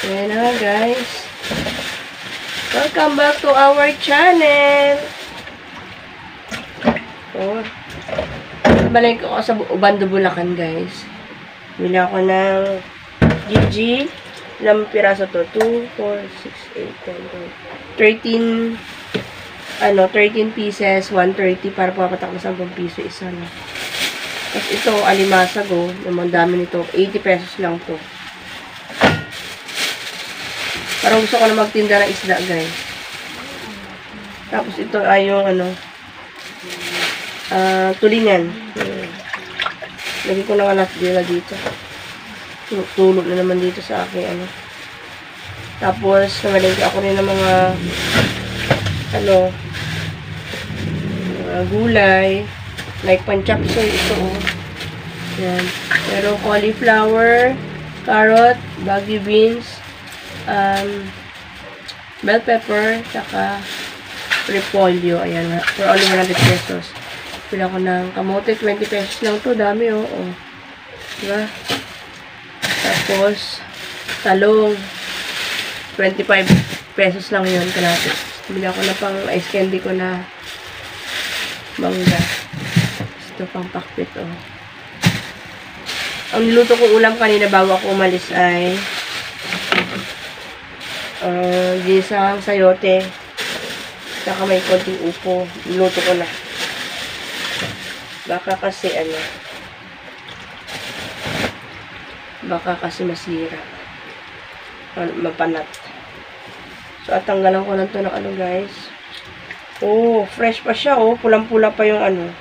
Ayan na nga, guys. Welcome back to our channel. Oh. Balik ako sa Ubando, Bulacan, guys. Bili ako ng GG. Ilang piraso to? 2, 4, 6, 8, 10, 13 pieces, 130 para papatak na 10 piso isa na. Tapos ito, alimasag, oh. Naman dami nito. 80 pesos lang to. Parang gusto ko na magtinda ng isda, guys. Tapos ito ay yung tulingan. Lagi ko na alas dila dito. Tulog na naman dito sa akin, Tapos, namalengke ako rin ng mga, gulay. Like panchapsoy, ito, Yan. Pero cauliflower, carrot, baggy beans, bell pepper, saka repolyo. Ayan, for only 100 pesos. Pila ko ng kamote, 20 pesos lang to. Dami, Diba? Tapos, talong, 25 pesos lang yun. Kalapit. Bili ako na pang ice candy ko na mangga. Ito pang pakpit, Ang niluto kong ulam kanina bago ako umalis ay gisang sayote. Saka may konting upo. Niluto ko na. Baka kasi masira. Mapanat. So, at tanggalan ko lang ito ng guys. Oh, fresh pa siya, Pulang-pula pa yung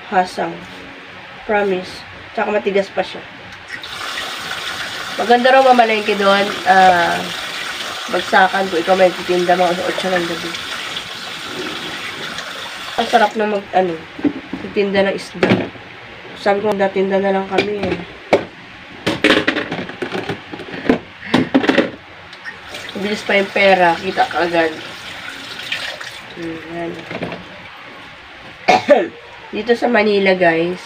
hasang. Promise. Tsaka matigas pa siya. Maganda raw mamalengke doon. Bagsakan ko. Ikaw may titinda mga 8 ng gabi. Ang sarap na titinda ng isda. Sabi ko, datinda na lang kami, Bilis pa yung pera. Kita ka agad. Ayan. Dito sa Manila, guys.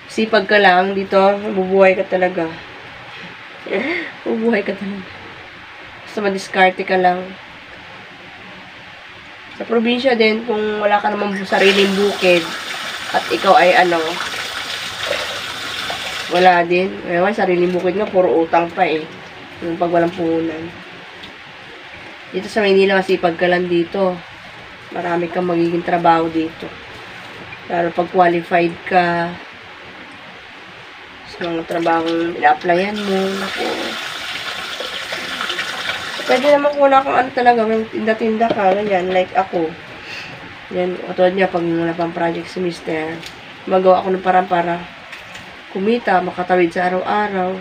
Sipag ka lang. Dito, mabubuhay ka talaga. Mabubuhay ka talaga. Basta madiskarte ka lang. Sa probinsya din, kung wala ka naman sariling bukid, at ikaw ay wala din. Ewan, sariling bukid nga, puro utang pa yung pag walang puhunan. Dito sa Maynila, masipag ka lang dito. Marami kang magiging trabaho dito. Lalo pag qualified ka sa mga trabahong ina-applyan mo. Pwede naman kung wala talaga, may tinda-tinda ka, ganyan, like ako. Yan, katulad niya, pag wala pang project si Mister, magawa ako ng parang para kumita, makatawid sa araw-araw.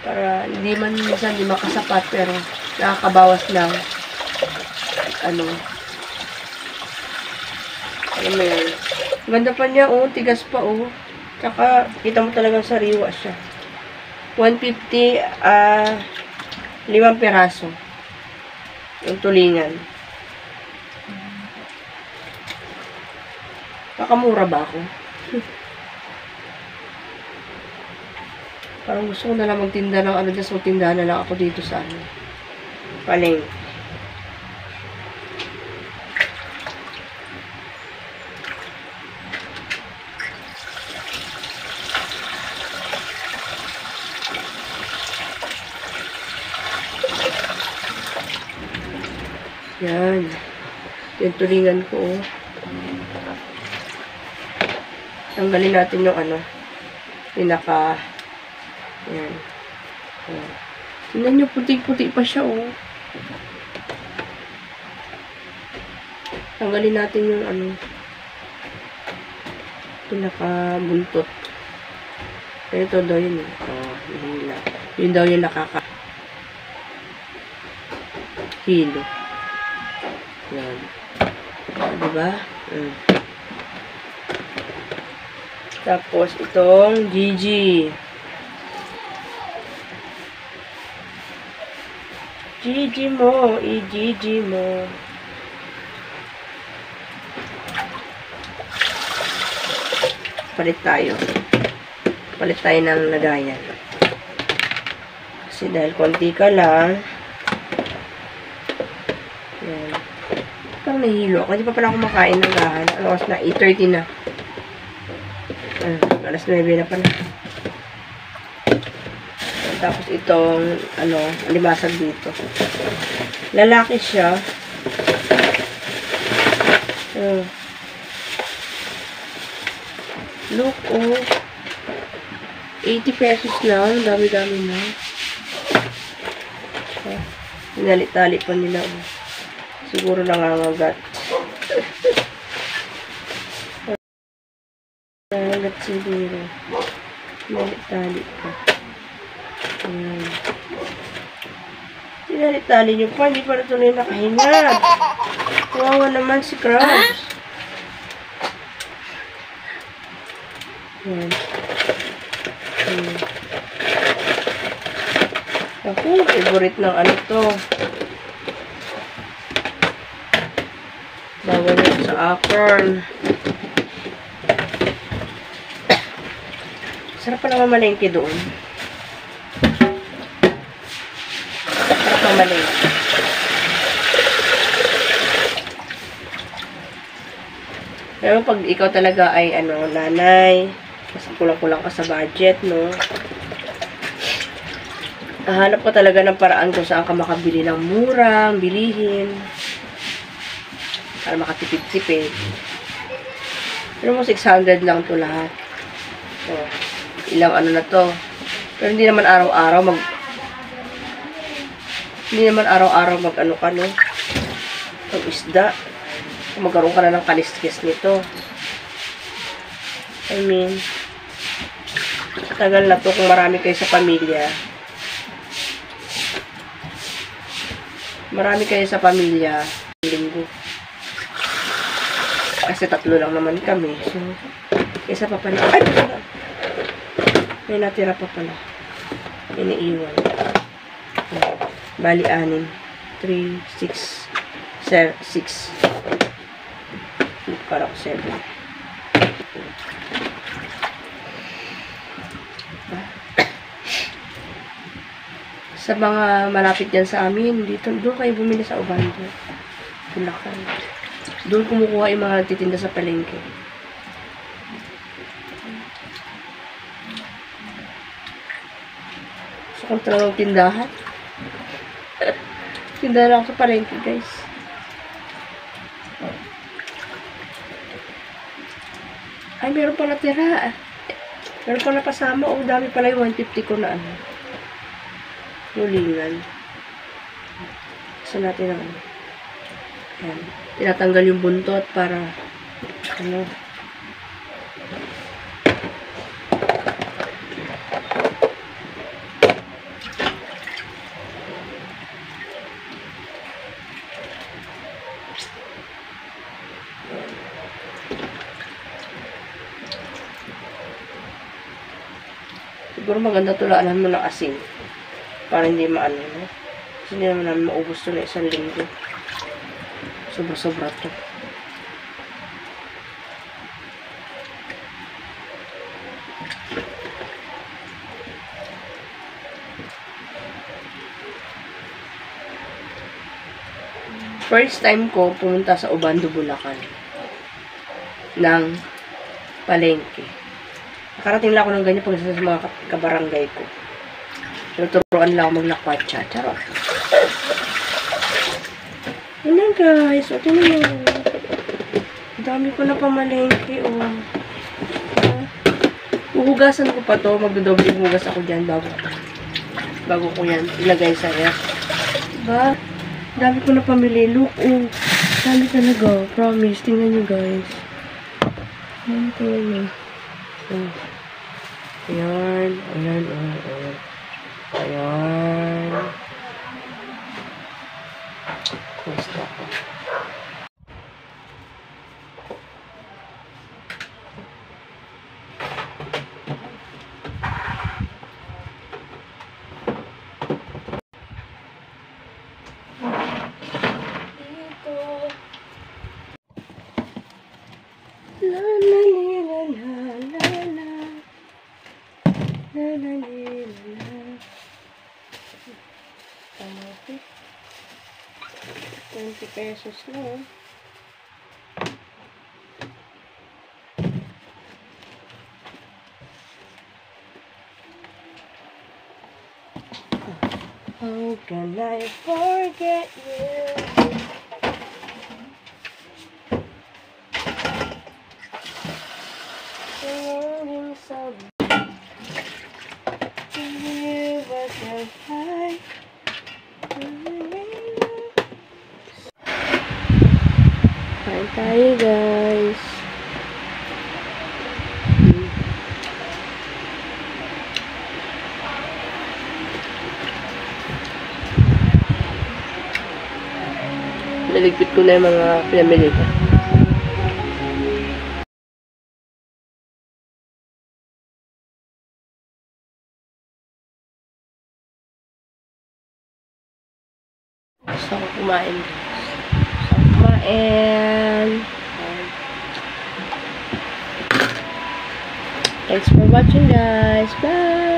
Para hindi man minsan hindi makasapat, pero nakakabawas ng ano mo yan. Ganda pa niya, tigas pa, Tsaka, kita mo talagang sariwa siya. 150, 5 piraso. Yung tulingan. Kakamura ba ako? Parang gusto ko na lang magtinda ng magtinda na lang ako dito sa Paleng. Yan. Yung tulingan ko, Tanggalin natin yung pinaka. Yan. Tingnan nyo, puti-puti pa siya, Tanggalin natin yung pinaka buntot. Ito daw yun, hihila. Yun daw yung hilo. Yan. Diba? Tapos, itong GG. GG mo. I-GG mo. Palit tayo ng lagayan. Kasi dahil konti ka lang. Yan. Parang nahihilo ako. Hindi pa pala kumakain ng gahan. Ano oras na? 8:30 na. Alas 9 na pala. Tapos itong, limasag dito. Lalaki siya. Look, 80 pesos lang. Dami-dami na. Tinali-tali pa nila. Siguro nangangagat. Nangangagat siguro. Tinali-tali pa. Ayan. Tinali-tali nyo pa. Hindi pa natuloy nakahinga. Kawawa naman si Krabs. Ayan. Ako, favorite ng ano to. Bawal yun sa acorn. Sarap pa naman malengke doon. Sarap na malengke. Pero pag ikaw talaga ay nanay, kasi kulang-kulang ka sa budget, no? Hanap ko talaga ng paraan kung saan ka makabili ng murang bilihin. Para makatipid-tipid. Pero mo 600 lang to lahat. So, ilang na to. Pero hindi naman araw-araw ka, no? Pag isda. Magkaroon ka na ng kaliskis nito. I mean, tagal na to kung marami kayo sa pamilya. Marami kayo sa pamilya. Linggo. Kasi 3 lang naman kami. So, isa pa pala. Ay! May natira pa pala. May naiwan. Bali, 6. 3, 6, 6. Para ko 7. Sa mga malapit yan sa amin, doon kayo bumili sa Ubando. Bulacan. Doon kumukuha yung mga nagtitinda sa palengke. So, kung talagang tindahan. Tindahan lang ako sa palengke, guys. Ay, meron pa natira. Meron pa napasama. Dami pala yung 150 ko na nulingan. Gusto natin ang ayan. Tinatanggal yung buntot para siguro maganda tulaan mo ng asin. Para hindi maano, no? Kasi hindi naman namin maubos ito na 1 linggo. Sobra-sobra to. First time ko pumunta sa Ubando, Bulacan. Ng palengke. Nakarating lang ako ng ganyan pag sa mga kabarangay ko. Tuturuan lang ako maglakwatsa. Charot. Yun guys. O, tinan mo. Dami ko na pamalengke. Uhugasan ko pa to. Magdodoble hugas ako dyan bago ko yan ilagay sa ref. Diba? Dami ko na pamili. Look, dami talaga. Promise. Tingnan nyo guys. Tingnan nyo. Ayan. Ayan. Ayan. Ayan. Basta ko. La la la la la la la la la la. Ano, 20 pesos lang. How can I forget you? Longing so you but you're fine. Kain tayo, guys. Naligpit ko na yung mga pinamili ko. Gusto ko kumain. Thanks for watching, guys. Bye!